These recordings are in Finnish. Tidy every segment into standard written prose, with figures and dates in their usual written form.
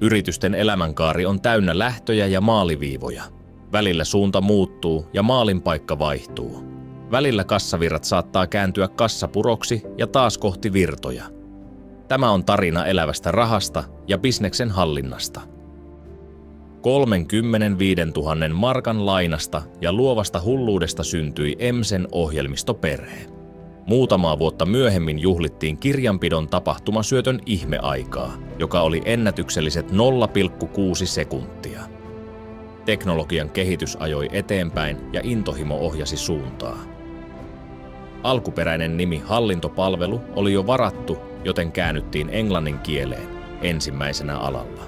Yritysten elämänkaari on täynnä lähtöjä ja maaliviivoja. Välillä suunta muuttuu ja maalin paikka vaihtuu. Välillä kassavirrat saattaa kääntyä kassapuroksi ja taas kohti virtoja. Tämä on tarina elävästä rahasta ja bisneksen hallinnasta. 35 000 markan lainasta ja luovasta hulluudesta syntyi Emsen ohjelmistoperhe. Muutamaa vuotta myöhemmin juhlittiin kirjanpidon tapahtumasyötön ihmeaikaa, joka oli ennätykselliset 0,6 sekuntia. Teknologian kehitys ajoi eteenpäin ja intohimo ohjasi suuntaa. Alkuperäinen nimi hallintopalvelu oli jo varattu, joten käännyttiin englannin kieleen ensimmäisenä alalla.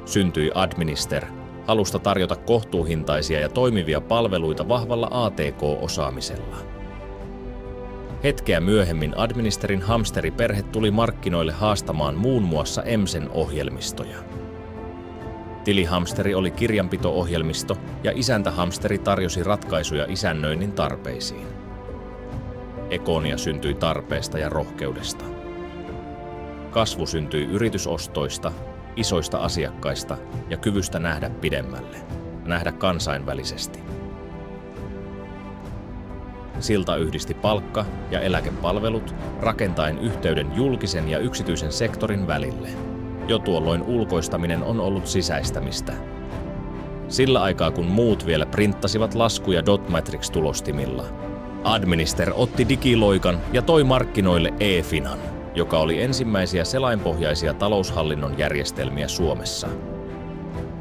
Syntyi Administer, halusta tarjota kohtuuhintaisia ja toimivia palveluita vahvalla ATK-osaamisella. Hetkeä myöhemmin Administerin hamsteriperhe tuli markkinoille haastamaan muun muassa Emsen ohjelmistoja. Tilihamsteri oli kirjanpito-ohjelmisto ja isäntähamsteri tarjosi ratkaisuja isännöinnin tarpeisiin. Econia syntyi tarpeesta ja rohkeudesta. Kasvu syntyi yritysostoista, isoista asiakkaista ja kyvystä nähdä pidemmälle, nähdä kansainvälisesti. Silta yhdisti palkka- ja eläkepalvelut rakentaen yhteyden julkisen ja yksityisen sektorin välille. Jo tuolloin ulkoistaminen on ollut sisäistämistä. Sillä aikaa kun muut vielä printtasivat laskuja Dotmatrix-tulostimilla, Administer otti digiloikan ja toi markkinoille e-finan, joka oli ensimmäisiä selainpohjaisia taloushallinnon järjestelmiä Suomessa.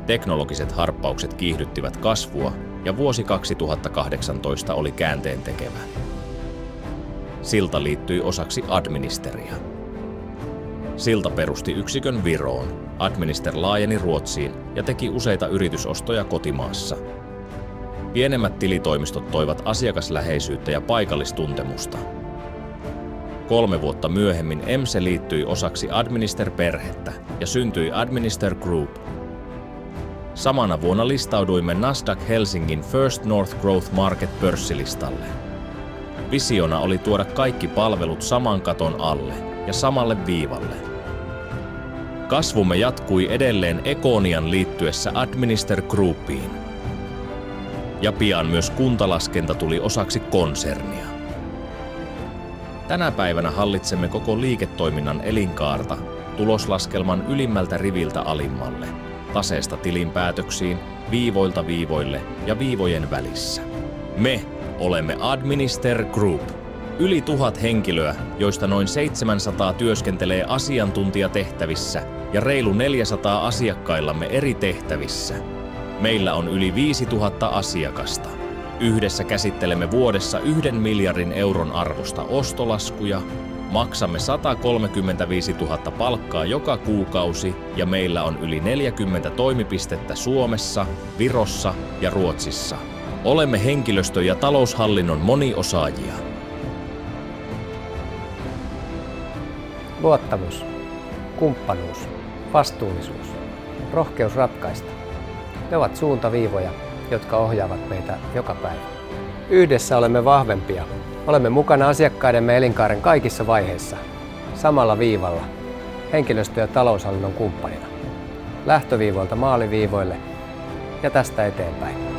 Teknologiset harppaukset kiihdyttivät kasvua ja vuosi 2018 oli käänteentekevä. Silta liittyi osaksi Administeria. Silta perusti yksikön Viroon, Administer laajeni Ruotsiin ja teki useita yritysostoja kotimaassa. Pienemmät tilitoimistot toivat asiakasläheisyyttä ja paikallistuntemusta. 3 vuotta myöhemmin Emse liittyi osaksi Administer-perhettä ja syntyi Administer Group. Samana vuonna listauduimme Nasdaq Helsingin First North Growth Market pörssilistalle. Visiona oli tuoda kaikki palvelut saman katon alle ja samalle viivalle. Kasvumme jatkui edelleen Econian liittyessä Administer Groupiin. Ja pian myös kuntalaskenta tuli osaksi konsernia. Tänä päivänä hallitsemme koko liiketoiminnan elinkaarta tuloslaskelman ylimmältä riviltä alimmalle, taseesta tilinpäätöksiin, viivoilta viivoille ja viivojen välissä. Me olemme Administer Group. Yli 1000 henkilöä, joista noin 700 työskentelee asiantuntijatehtävissä ja reilu 400 asiakkaillamme eri tehtävissä. Meillä on yli 5000 asiakasta. Yhdessä käsittelemme vuodessa 1 miljardin euron arvosta ostolaskuja, maksamme 135 000 palkkaa joka kuukausi ja meillä on yli 40 toimipistettä Suomessa, Virossa ja Ruotsissa. Olemme henkilöstö- ja taloushallinnon moniosaajia. Luottamus, kumppanuus, vastuullisuus, rohkeus ratkaista. Ne ovat suuntaviivoja, jotka ohjaavat meitä joka päivä. Yhdessä olemme vahvempia. Olemme mukana asiakkaidemme elinkaaren kaikissa vaiheissa, samalla viivalla, henkilöstö- ja taloushallinnon kumppanina. Lähtöviivoilta maaliviivoille ja tästä eteenpäin.